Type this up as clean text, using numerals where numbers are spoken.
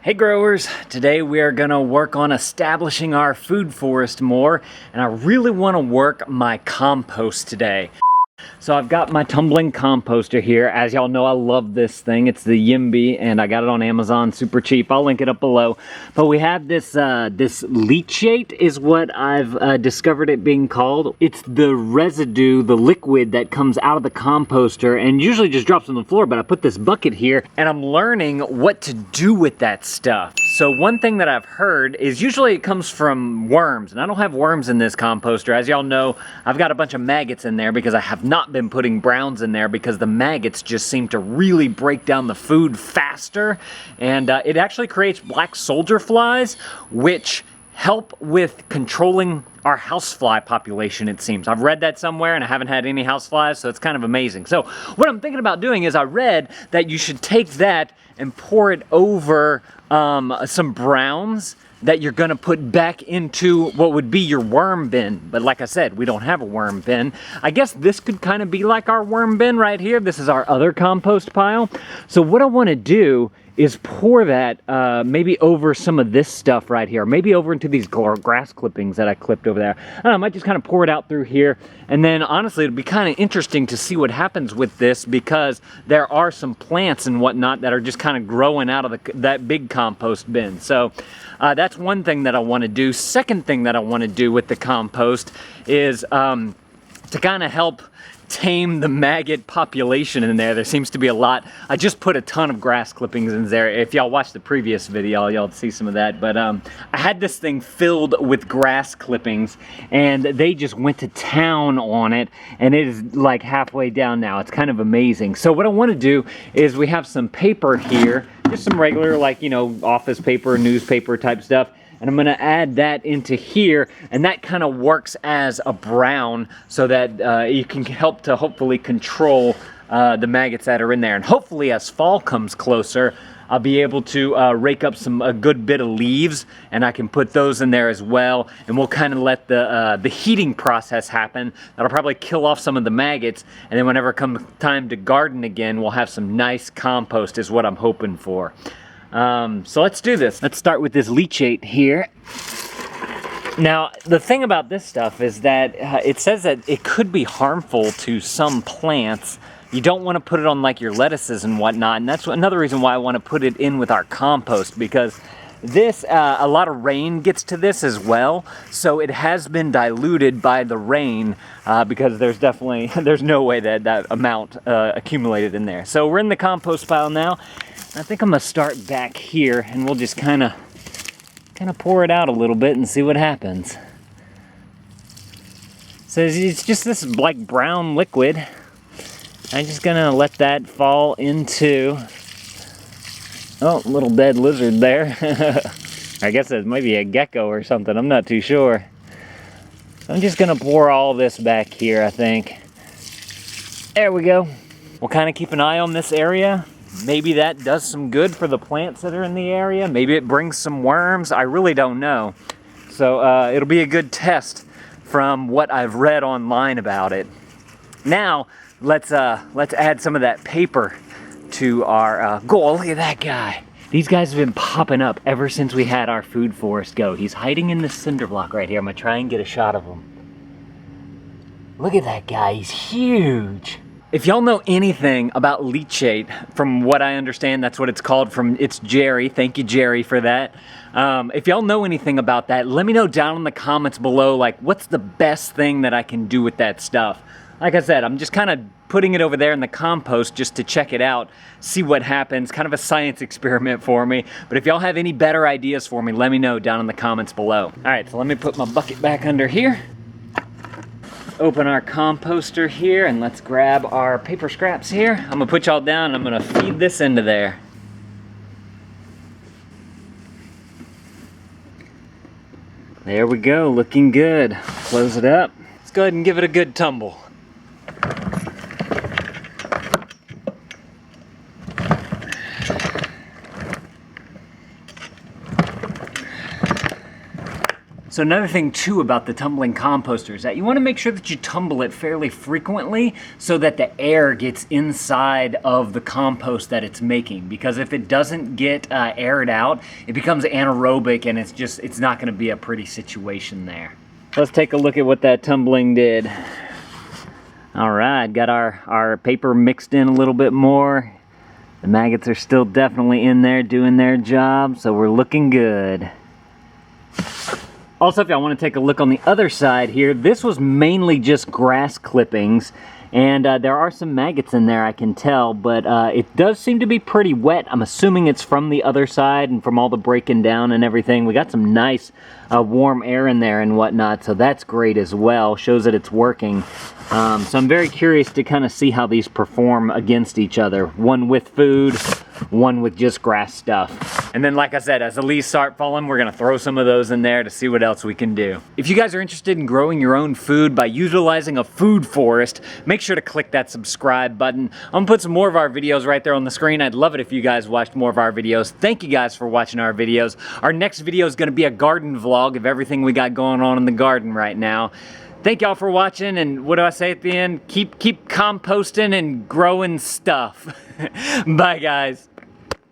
Hey growers, today we are going to work on establishing our food forest more, and I really want to work my compost today. So I've got my tumbling composter here. As y'all know, I love this thing. It's the Yimby, and I got it on Amazon, super cheap. I'll link it up below. But we have this this leachate is what I've discovered it being called. It's the residue, the liquid that comes out of the composter and usually just drops on the floor, but I put this bucket here and I'm learning what to do with that stuff. So one thing that I've heard is usually it comes from worms, and I don't have worms in this composter. As y'all know, I've got a bunch of maggots in there because I have not been putting browns in there because the maggots just seem to really break down the food faster, and it actually creates black soldier flies, which help with controlling our housefly population, it seems. I've read that somewhere and I haven't had any houseflies, so it's kind of amazing. So what I'm thinking about doing is I read that you should take that and pour it over some browns that you're gonna put back into what would be your worm bin. But like I said, we don't have a worm bin. I guess this could kind of be like our worm bin right here. This is our other compost pile. So what I wanna do is pour that maybe over some of this stuff right here, maybe over into these grass clippings that I clipped over there. I don't know, I might just kind of pour it out through here, and then honestly it'll be kind of interesting to see what happens with this, because there are some plants and whatnot that are just kind of growing out of that big compost bin. So that's one thing that I want to do. Second thing that I want to do with the compost is to kind of help tame the maggot population in there. There seems to be a lot. I just put a ton of grass clippings in there. If y'all watched the previous video, y'all see some of that. But I had this thing filled with grass clippings, and they just went to town on it, and it is like halfway down now. It's kind of amazing. So what I want to do is we have some paper here, just some regular, like, you know, office paper, newspaper type stuff. And I'm gonna add that into here, and that kind of works as a brown so that you can help to hopefully control the maggots that are in there. And hopefully as fall comes closer, I'll be able to rake up a good bit of leaves, and I can put those in there as well. And we'll kind of let the heating process happen. That'll probably kill off some of the maggots, and then whenever it comes time to garden again, we'll have some nice compost is what I'm hoping for. So let's do this. Let's start with this leachate here. Now, the thing about this stuff is that it says that it could be harmful to some plants. You don't want to put it on like your lettuces and whatnot, and that's another reason why I want to put it in with our compost, because this, a lot of rain gets to this as well, so it has been diluted by the rain, because there's no way that amount accumulated in there. So we're in the compost pile now. I think I'm gonna start back here, and we'll just kind of pour it out a little bit and see what happens. So it's just this like brown liquid. I'm just gonna let that fall into, oh, little dead lizard there. I guess that might be a gecko or something, I'm not too sure. So I'm just gonna pour all this back here, I think. There we go. We'll kind of keep an eye on this area. Maybe that does some good for the plants that are in the area. Maybe it brings some worms. I really don't know. So it'll be a good test from what I've read online about it. Now, let's add some of that paper to our goal. Look at that guy. These guys have been popping up ever since we had our food forest go. He's hiding in this cinder block right here. I'm gonna try and get a shot of him. Look at that guy, he's huge. If y'all know anything about leachate, from what I understand, that's what it's called. It's Jerry. Thank you, Jerry, for that. If y'all know anything about that, let me know down in the comments below, like, what's the best thing that I can do with that stuff? Like I said, I'm just kind of putting it over there in the compost just to check it out, see what happens, kind of a science experiment for me. But if y'all have any better ideas for me, let me know down in the comments below. All right, so let me put my bucket back under here. Open our composter here, and let's grab our paper scraps here. I'm gonna put y'all down and I'm gonna feed this into there. There we go, looking good. Close it up. Let's go ahead and give it a good tumble. So another thing too about the tumbling composter is that you want to make sure that you tumble it fairly frequently so that the air gets inside of the compost that it's making. Because if it doesn't get aired out, it becomes anaerobic and it's not going to be a pretty situation there. Let's take a look at what that tumbling did. All right, got our paper mixed in a little bit more. The maggots are still definitely in there doing their job, so we're looking good. Also, if y'all want to take a look on the other side here, this was mainly just grass clippings, and there are some maggots in there, I can tell, but it does seem to be pretty wet. I'm assuming it's from the other side and from all the breaking down and everything. We got some nice warm air in there and whatnot, so that's great as well. Shows that it's working. So I'm very curious to kind of see how these perform against each other. One with food, one with just grass stuff. And then, like I said, as the leaves start falling, we're gonna throw some of those in there to see what else we can do. If you guys are interested in growing your own food by utilizing a food forest, make sure to click that subscribe button. I'm gonna put some more of our videos right there on the screen. I'd love it if you guys watched more of our videos. Thank you guys for watching our videos. Our next video is gonna be a garden vlog of everything we got going on in the garden right now. Thank y'all for watching, and what do I say at the end? Keep composting and growing stuff. Bye, guys.